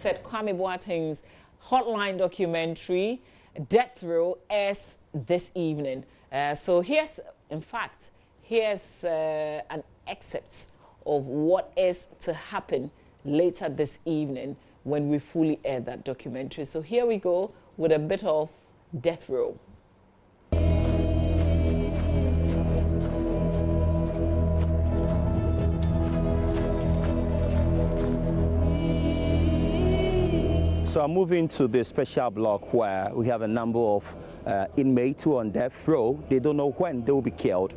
said, Kwame Boateng's Hotline documentary, Death Row, airs this evening. So here's an excerpt of what is to happen later this evening when we fully air that documentary. So here we go with a bit of Death Row. So I'm moving to the special block where we have a number of inmates who are on death row. They don't know when they will be killed.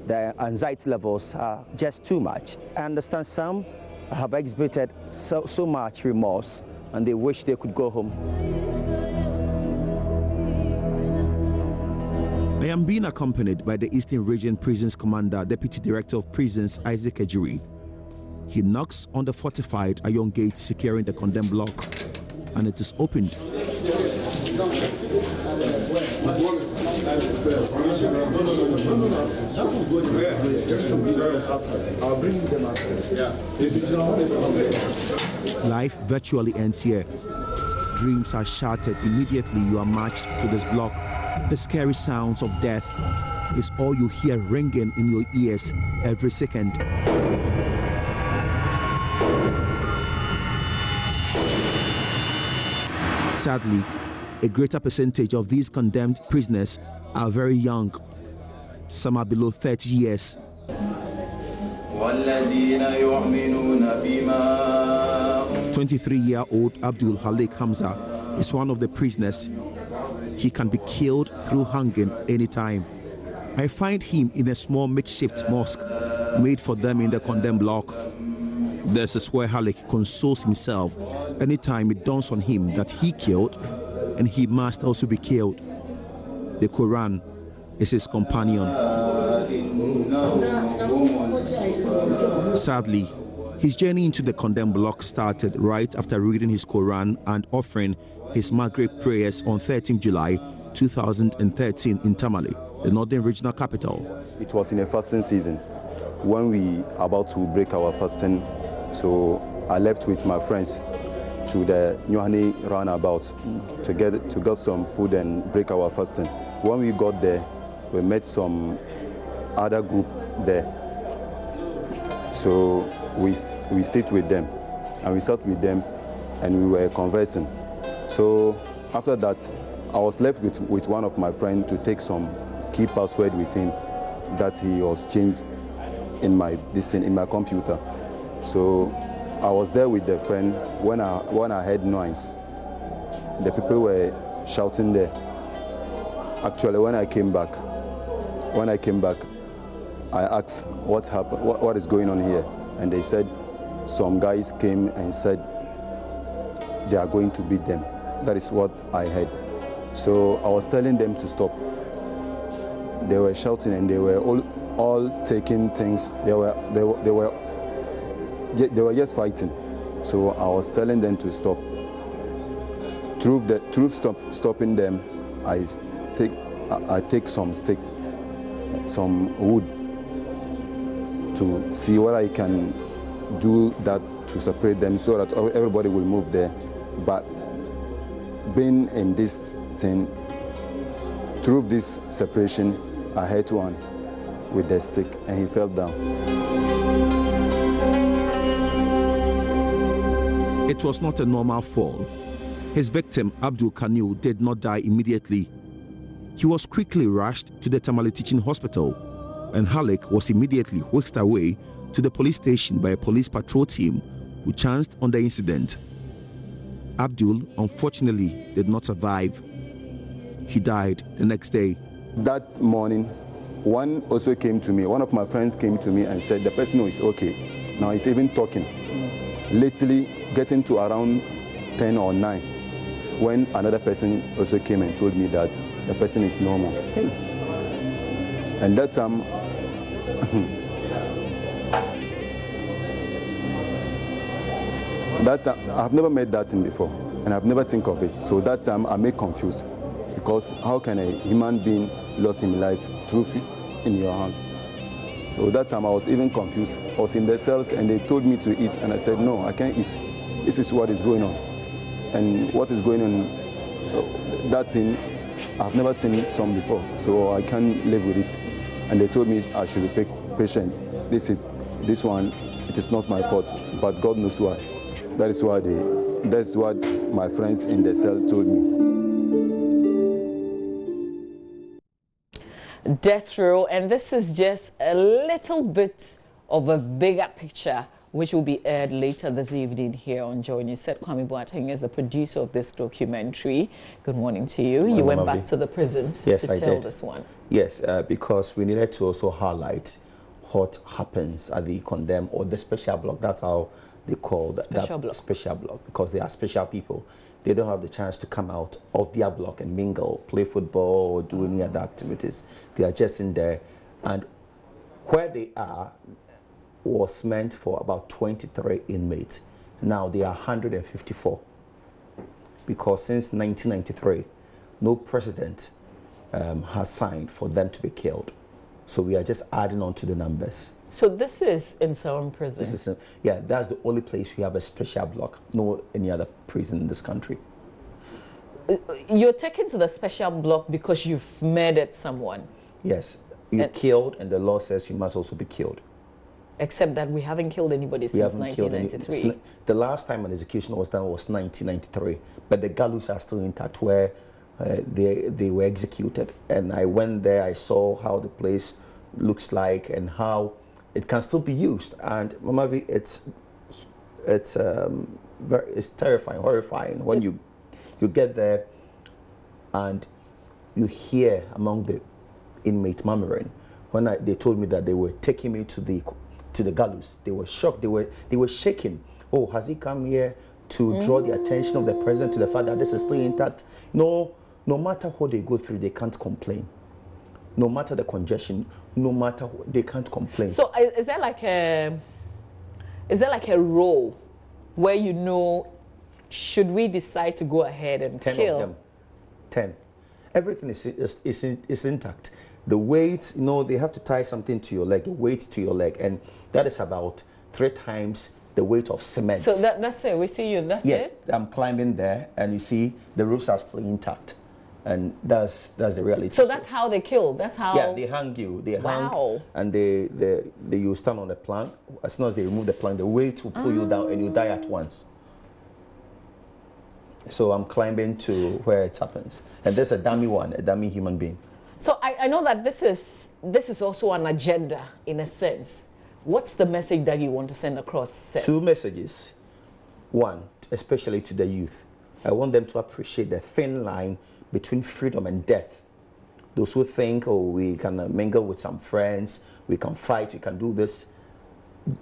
Their anxiety levels are just too much. I understand some have exhibited so much remorse and they wish they could go home. I am being accompanied by the Eastern Region Prisons Commander, Deputy Director of Prisons, Isaac Ejiri. He knocks on the fortified iron gate securing the condemned block, and it is opened. Life virtually ends here. Dreams are shattered immediately you are marched to this block. The scary sounds of death is all you hear ringing in your ears every second. Sadly, a greater percentage of these condemned prisoners are very young. Some are below 30 years. 23-year-old Abdul Halik Hamza is one of the prisoners. He can be killed through hanging anytime. I find him in a small makeshift mosque made for them in the condemned block. This is where Halik consoles himself anytime it dawns on him that he killed and he must also be killed. The Quran is his companion. Sadly, his journey into the condemned block started right after reading his Quran and offering his Maghrib prayers on 13 July 2013 in Tamale, the northern regional capital. It was in a fasting season when we about to break our fasting, so I left with my friends to the Nyuhani roundabout to get some food and break our fasting. When we got there, we met some other group there. So we sit with them, and we sat with them, and we were conversing. So after that, I was left with one of my friends to take some key password with him that he was changed in my computer. So I was there with the friend when I heard noise. The people were shouting there. Actually, when I came back, I asked what happened, what is going on here, and they said some guys came and said they are going to beat them. That is what I heard. So I was telling them to stop. They were shouting and they were all taking things. They were just fighting. So I was telling them to stop. Through stopping them, I take some stick, some wood, to see what I can do that to separate them so that everybody will move there. But being in this thing, through this separation, I hit one with the stick and he fell down. It was not a normal fall. His victim, Abdul Kaniu, did not die immediately. He was quickly rushed to the Tamale Teaching Hospital, and Halik was immediately whisked away to the police station by a police patrol team who chanced on the incident. Abdul, unfortunately, did not survive. He died the next day. That morning, one of my friends came to me and said the person is okay. Now he's even talking. Lately, getting to around 10 or 9, when another person also came and told me that the person is normal. And that time, I've never met that thing before, and I've never think of it. So that time I make confused, because how can a human being lose his life through in your hands? So that time I was even confused. I was in the cells and they told me to eat, and I said, no, I can't eat. This is what is going on. and what is going on, that thing, I've never seen some before, so I can't live with it. And they told me I should be patient. This one, it is not my fault, but God knows why. That's what my friends in the cell told me. Death row, and this is just a little bit of a bigger picture which will be aired later this evening here on JoyNews. Said Kwame Boateng is the producer of this documentary. Good morning to you. You went back to the prisons to tell this one. Yes, because we needed to also highlight what happens at the condemned or the special block. That's how they call that special block, because they are special people. They don't have the chance to come out of their block and mingle, play football, or do any other activities. They are just in there. And where they are was meant for about 23 inmates. Now they are 154. Because since 1993, no president has signed for them to be killed. So we are just adding on to the numbers. So this is in Sorum prison? This is yeah, that's the only place we have a special block. No any other prison in this country. You're taken to the special block because you've murdered someone? Yes. You're killed, and the law says you must also be killed. Except that we haven't killed anybody since 1993. The last time an execution was done was 1993, but the gallows are still intact where they were executed. And I went there, I saw how the place looks like and how it can still be used. And Mamavi, it's terrifying, horrifying when you get there and you hear among the inmates murmuring. When they told me that they were taking me to the gallows, they were shocked. They were shaking. Oh, has he come here to draw the attention of the president to the fact that this is still intact? No matter what they go through, they can't complain. No matter the congestion, no matter what, they can't complain. So is there like a role where you know, should we decide to go ahead and 10 kill? of them. 10. Everything is intact. The weight, you know, they have to tie something to your leg, a weight to your leg, and that is about 3 times the weight of cement. So that's it. We see you. That's it. Yes, I'm climbing there, and you see the ropes are still intact, and that's the reality. So that's how they kill. That's how. Yeah, they hang you. They hang, and you stand on the plank. As soon as they remove the plank, the weight will pull you down, and you die at once. So I'm climbing to where it happens, and there's a dummy human being. So I know that this is also an agenda in a sense. What's the message that you want to send across, Seth? 2 messages. One, especially to the youth. I want them to appreciate the thin line between freedom and death. Those who think, oh, we can mingle with some friends, we can fight, we can do this.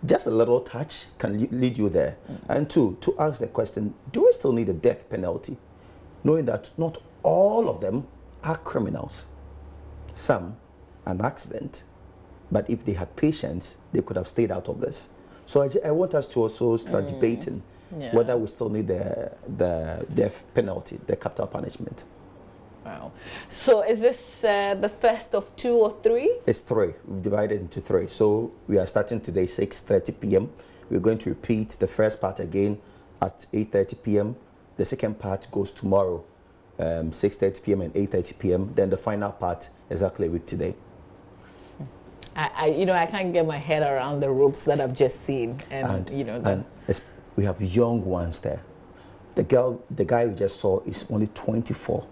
Just a little touch can lead you there. And 2, to ask the question, do we still need a death penalty? Knowing that not all of them are criminals. Some, an accident. But if they had patience, they could have stayed out of this. So I want us to also start debating whether we still need the death penalty, the capital punishment. Wow. So is this the first of 2 or 3? It's 3. We've divided into 3. So we are starting today 6:30 p.m. We're going to repeat the first part again at 8:30 p.m. The second part goes tomorrow, 6:30 p.m. and 8:30 p.m. Then the final part exactly a week today. I can't get my head around the ropes that I've just seen, and we have young ones there. The guy we just saw is only 24.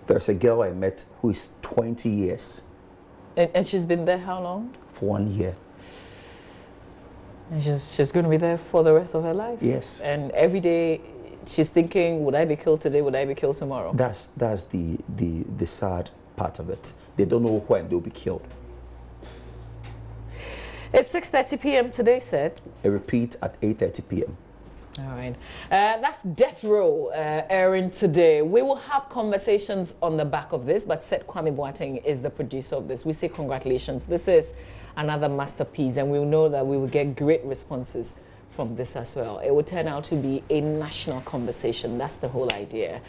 There's a girl I met who is 20 years. And she's been there how long? For 1 year. And she's going to be there for the rest of her life? Yes. And every day she's thinking, would I be killed today? Would I be killed tomorrow? That's the sad part of it. They don't know when they'll be killed. It's 6:30 p.m. today, Seth. A repeat at 8:30 p.m. All right. That's Death Row airing today. We will have conversations on the back of this, but Seth Kwame Boateng is the producer of this. We say congratulations. This is another masterpiece, and we know that we will get great responses from this as well. It will turn out to be a national conversation. That's the whole idea.